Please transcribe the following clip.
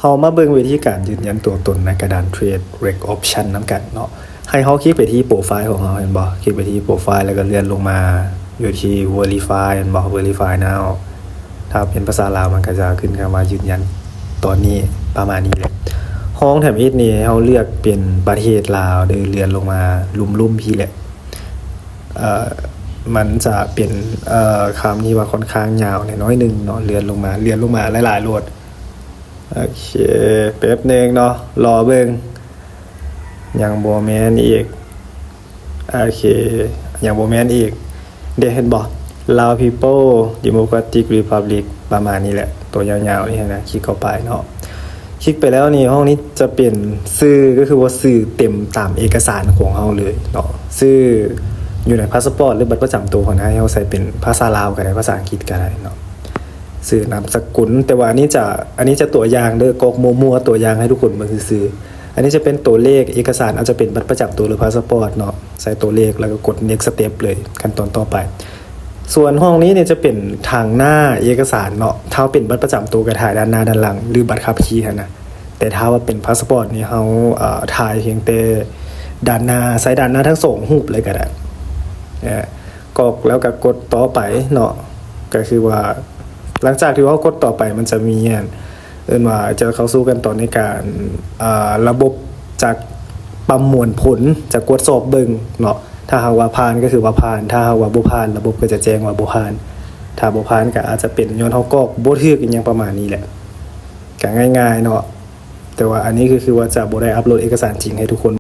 เฮามาเบิ่งวิธีการยืนยันตัวตนในกระดาน Trade Rec Option นำกันเนาะให้เฮาคลิกไปที่โปรไฟล์ของเฮาเห็นบ่คลิกไปที่โปรไฟล์แล้วก็เลื่อนลงมาอยู่ที่ Verify เห็นบ่ Verify now ถ้าเป็นภาษาลาวมันก็จะขึ้นคำว่ายืนยันตอนนี้ประมาณนี้แหละห้องแถมอีกนี่เฮาเลือกเป็นประเทศลาวเด้อเลื่อนลงมาลุ่มๆพี่แหละมันจะเป็นคำที่ว่าค่อนข้างยาวน้อยนึงเนาะเลื่อนลงมาหลายๆโลดโอเคแป๊บนึงเนาะรอเบิ่งยังบ่แม่นอีกโอเคยังบ่แม่นอีกเดี๋ยวเห็นบ่ Lao People Democratic Republic ประมาณนี้แหละตัวยาวๆนี่นะคลิกเข้าไปเนาะคลิกไปแล้วนี่ห้องนี้จะเปลี่ยนชื่อก็คือว่าชื่อเต็มตามเอกสารของเฮาเลยเนาะชื่ออยู่ในพาสปอร์ตหรือบัตรประจำตัวของเฮาใส่เป็นภาษาลาวก็ได้ภาษาอังกฤษก็ได้เนาะชื่อนามสกุลแต่ว่าอันนี้จะตัวอย่างเด้อกรอกมั่วๆตัวอย่างให้ทุกคนเบิ่งซื่อๆอันนี้จะเป็นตัวเลขเอกสารอาจจะเป็นบัตรประจำตัวหรือพาสปอร์ตเนาะใส่ตัวเลขแล้วก็กด next step เลยขั้นตอนต่อไปส่วนห้องนี้เนี่ยจะเป็นทางหน้าเอกสารเนาะถ้าเป็นบัตรประจำตัวก็ถ่ายด้านหน้าด้านหลังหรือบัตรขับขี่นะแต่ถ้าว่าเป็นพาสปอร์ตนี่เฮาถ่ายเพียงแต่ด้านหน้าใส่ด้านหน้าทั้งสองรูปเลยก็ได้กรอกแล้วก็กดต่อไปเนาะก็คือว่าหลังจากที่ว่ากดต่อไปมันจะมีว่าจะเข้าสู่กันตอนในการระบบจากประมวลผลจากกดสอบเบิ่งเนาะถ้าหากว่าผ่านก็คือว่าผ่านถ้าหากว่าบ่ผ่านระบบก็จะแจ้งว่าบ่ผ่านถ้าบ่ผ่านก็อาจจะเป็นย้อนเฮากรอกบ่ถูกอีหยังประมาณนี้แหละก็ง่ายๆเนาะแต่ว่าอันนี้คือว่าจะบ่ได้อัปโหลดเอกสารจริงให้ทุกคน